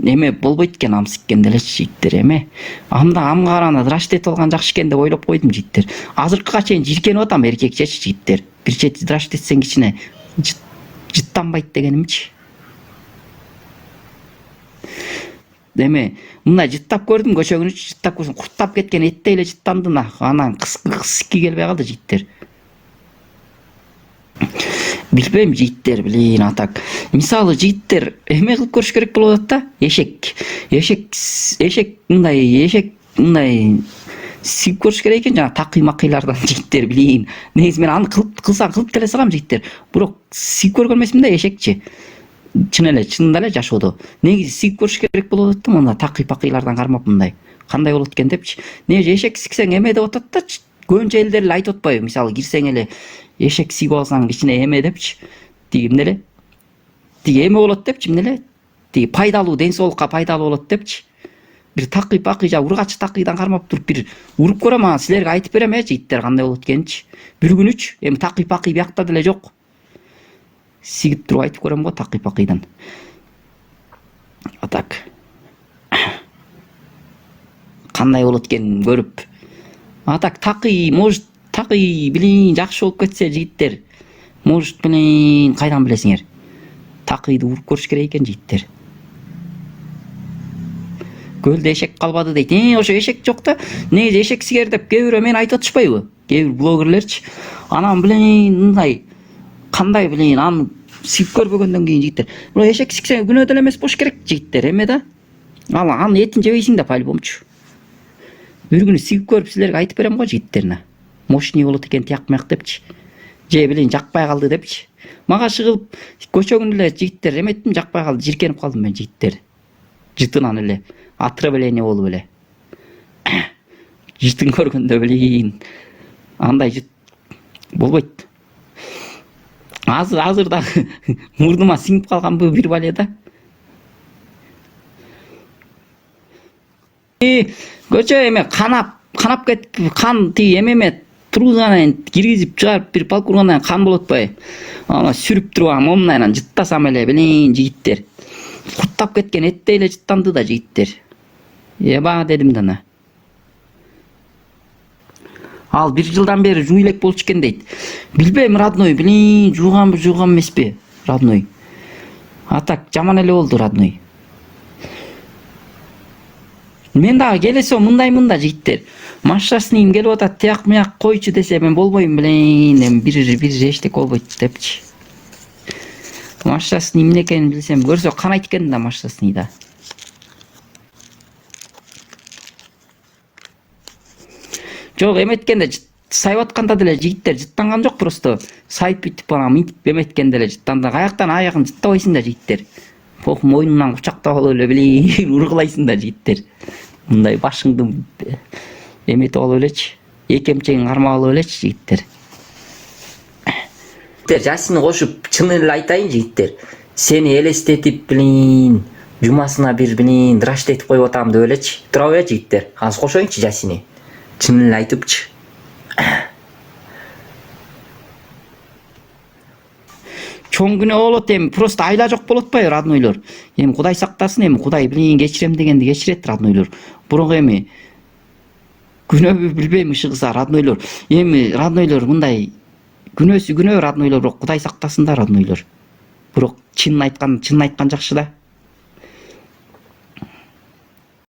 эме болбойт экен, ам сиккенде элечи жигиттер эме. Анда амга караганда драшт алган жакшы экен деп ойлоп койдум жигиттер. Азыркыга чейин жиркенип атам эркекчечи жигиттер. Бир чети драшт этсең кичине жыттанбайт дегенимчи. Эме мындай жыттап көрдүм, көчөгүнүчү жыттап көрсөм курттап кеткен эттей эле жыттандым. Анан кыски келбей калды жигиттер. Билбейм жигиттер, билин атак. Мисалы жигиттер эме кылып көрүш керек болуп атат да. Эшек мындай сип көрүш керек экен, жана такый-макыйлардан жигиттер, билин. Негизи мен аны кылып деле салам жигиттер. Бирок сип көргөн эмесмин да эшекчи. Чынында эле жашоодо. Негизи сип көрүш керек болуп атат да, мына такый-пакыйлардан кармап мындай. Кандай болот экен депчи. Негизи эшек сиксең эме деп атат да. Көбүнчө элдер эле айтып атпайбы? Мисалы кирсең эле эшек сигип алсаң кичине эме депчи. Тиги эмне эле? Тиги эме болот депчи, эмне эле? Тиги пайдалуу, ден соолукка пайдалуу болот депчи. Бир такый-пакый жа ургачы такыйдан кармап туруп бир уруп көрөм, анан силерге айтып берем жигиттер кандай болот экенинчи. Бир күнүчү эми такый-пакый биякта деле жок. Сигип туруп айтып көрөм го такый-пакыйдан. Атак. Кандай болот экенин көрүп. Атак такый, может такый билин жакшы болуп кетсе жигиттер. Может билин кайдан билесиңер? Такыйды уруп көрүш керек экен жигиттер. Көлдө эшек калбады дейт. Ошо эшек жок да. Негизи эшек сигер деп кээ бирөө мени айтып атышпайбы? Кээ бир блогерлерчи. Анан билин мындай кандай билин аны сип көрбөгөндөн кийин жигиттер. Бирок эшек сиксе күнөө деле эмес болуш керек жигиттер, эме да. Анын этин жебейсиң да по-любомчу. Бир күнү сигип көрүп силерге айтып берем го жигиттерине. Мощный болот экен тияк-маяк депчи. Же билин жакпай калды депчи. Мага чыгып көчөгүн эле жигиттер эметтим, жакпай калды, жиркенип калдым мен жигиттер. Жытынан эле, отравление болуп эле. Жытын көргөндө билин андай жыт болбойт. Азыр дагы мурдума сиңип калганбы бир бале да. Көчө эме канап кетип, кан тиги эмеме тургузгандан киргизип чыгарып бир палк ургандан кан болот атпайбы? Аны сүрүп туруп момнайынан жыттасам эле билин жигиттер. Курттап кеткен эттей эле жыттанды да жигиттер. Эба дедим да. Ал 1 жылдан бери жуу элек болчу экен дейт. Билбейм, родной, билин жууган эмеспи, родной. Атак жаман эле болду, родной. Мен дагы келесем мында жигиттер. Машинасынын келип атат, тияк-маяк койчу десе мен болбойм, билин, эми бир эчтек болбойт депчи. Машинасынын эмне экенин билсем, көрсө канайт экен да машинасыны да. Жок, эметкенде сайып атканда деле жигиттер жыттанган жок, просто сайып бүтүп анан минтип эметкенде деле жыттанды. Аяктан аягын жыттабайсың да жигиттер. Пох мойнунан кучактап алып эле билин ургулайсың да жигиттер. Мындай башыңды эметип алып элечи, эки эмчегиң кармап алып элечи жигиттер. Жасыны кошуп чынын эле айтайын жигиттер. Сени элестетип билин жумасына бир билин драшт этип коюп атам деп элечи. Турабы жигиттер? Азыр кошоюнчу жасыны. Чынын эле айтыпчы. Чоң күнөө болот, эми просто айла жок болот атпайбы, роднойлор? Эми Кудай сактасын, эми Кудай билин кечирем дегенди кечирет, роднойлор. Бирок эми күнөөбү билбейм ышыгса, роднойлор. Эми роднойлор мындай күнөөсү күнөө, роднойлор, бирок Кудай сактасын да, роднойлор. Бирок чынын айткан жакшы да.